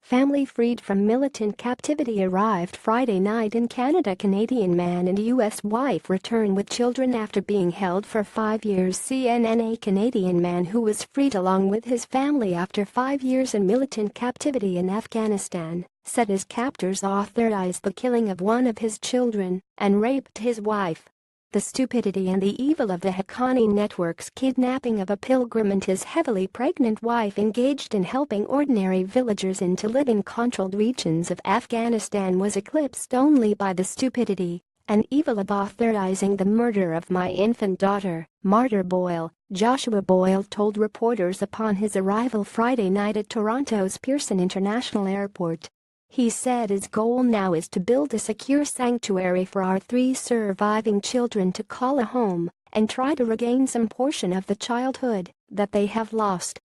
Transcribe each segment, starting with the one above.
Family freed from militant captivity arrived Friday night in Canada. Canadian man and U.S. wife return with children after being held for 5 years. CNN. A Canadian man who was freed along with his family after 5 years in militant captivity in Afghanistan said his captors authorized the killing of one of his children and raped his wife. The stupidity and the evil of the Haqqani network's kidnapping of a pilgrim and his heavily pregnant wife engaged in helping ordinary villagers into living controlled regions of Afghanistan was eclipsed only by the stupidity and evil of authorizing the murder of my infant daughter, Martyr Boyle. Joshua Boyle told reporters upon his arrival Friday night at Toronto's Pearson International Airport. He said his goal now is to build a secure sanctuary for our 3 surviving children to call a home and try to regain some portion of the childhood that they have lost.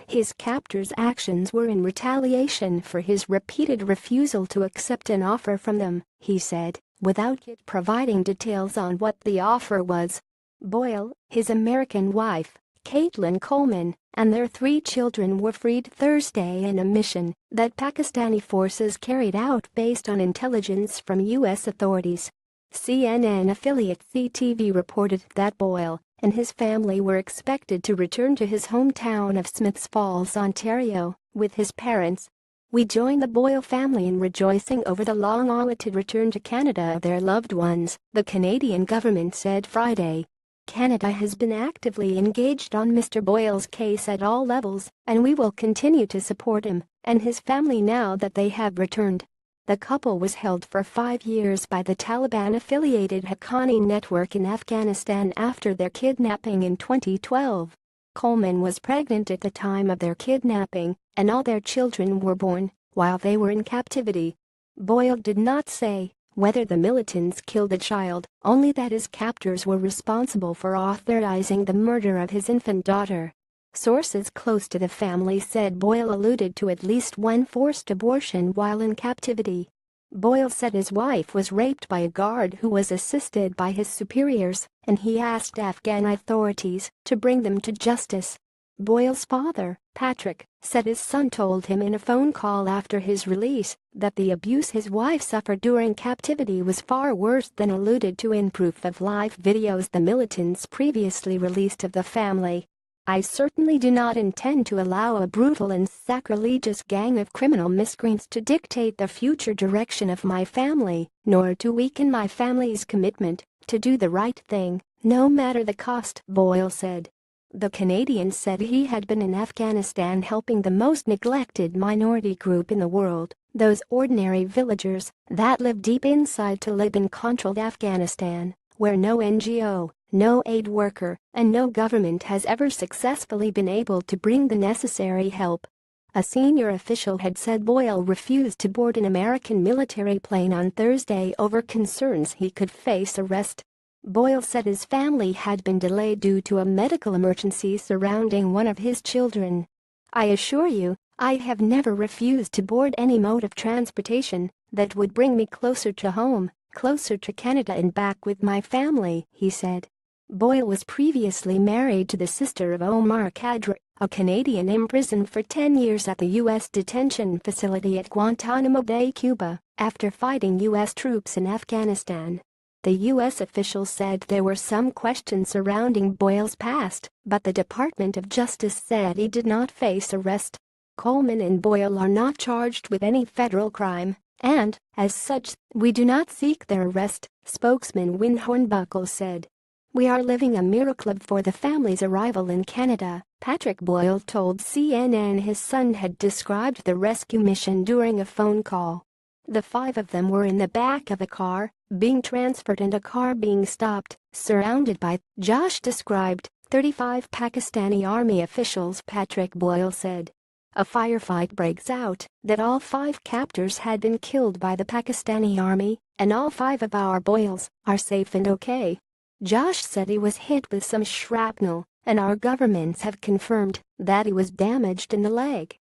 His captors' actions were in retaliation for his repeated refusal to accept an offer from them, he said, without yet providing details on what the offer was. Boyle, his American wife, Caitlin Coleman, and their 3 children were freed Thursday in a mission that Pakistani forces carried out based on intelligence from U.S. authorities. CNN affiliate CTV reported that Boyle and his family were expected to return to his hometown of Smiths Falls, Ontario, with his parents. We join the Boyle family in rejoicing over the long-awaited return to Canada of their loved ones, the Canadian government said Friday. Canada has been actively engaged on Mr. Boyle's case at all levels, and we will continue to support him and his family now that they have returned. The couple was held for 5 years by the Taliban-affiliated Haqqani network in Afghanistan after their kidnapping in 2012. Coleman was pregnant at the time of their kidnapping, and all their children were born while they were in captivity. Boyle did not say whether the militants killed the child, only that his captors were responsible for authorizing the murder of his infant daughter. Sources close to the family said Boyle alluded to at least one forced abortion while in captivity. Boyle said his wife was raped by a guard who was assisted by his superiors, and he asked Afghan authorities to bring them to justice. Boyle's father, Patrick, said his son told him in a phone call after his release that the abuse his wife suffered during captivity was far worse than alluded to in proof of live videos the militants previously released of the family. I certainly do not intend to allow a brutal and sacrilegious gang of criminal miscreants to dictate the future direction of my family, nor to weaken my family's commitment to do the right thing, no matter the cost, Boyle said. The Canadian said he had been in Afghanistan helping the most neglected minority group in the world, those ordinary villagers that live deep inside Taliban-controlled Afghanistan, where no NGO, no aid worker, and no government has ever successfully been able to bring the necessary help. A senior official had said Boyle refused to board an American military plane on Thursday over concerns he could face arrest. Boyle said his family had been delayed due to a medical emergency surrounding one of his children. I assure you, I have never refused to board any mode of transportation that would bring me closer to home, closer to Canada and back with my family, he said. Boyle was previously married to the sister of Omar Khadr, a Canadian imprisoned for 10 years at the U.S. detention facility at Guantanamo Bay, Cuba, after fighting U.S. troops in Afghanistan. The U.S. official said there were some questions surrounding Boyle's past, but the Department of Justice said he did not face arrest. Coleman and Boyle are not charged with any federal crime, and, as such, we do not seek their arrest, spokesman Win Hornbuckle said. We are living a miracle for the family's arrival in Canada, Patrick Boyle told CNN his son had described the rescue mission during a phone call. The 5 of them were in the back of a car, being transferred and a car being stopped, surrounded by, Josh described, 35 Pakistani army officials, Patrick Boyle said. A firefight breaks out that all 5 captors had been killed by the Pakistani army, and all 5 of our Boyles are safe and okay. Josh said he was hit with some shrapnel, and our governments have confirmed that he was damaged in the leg.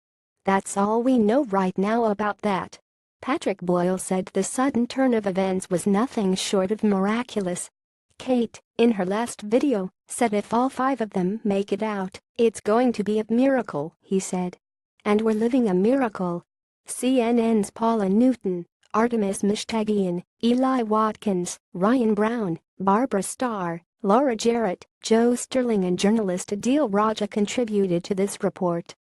That's all we know right now about that. Patrick Boyle said the sudden turn of events was nothing short of miraculous. Kate, in her last video, said if all 5 of them make it out, it's going to be a miracle, he said. And we're living a miracle. CNN's Paula Newton, Artemis Mishtagian, Eli Watkins, Ryan Brown, Barbara Starr, Laura Jarrett, Joe Sterling and journalist Adil Raja contributed to this report.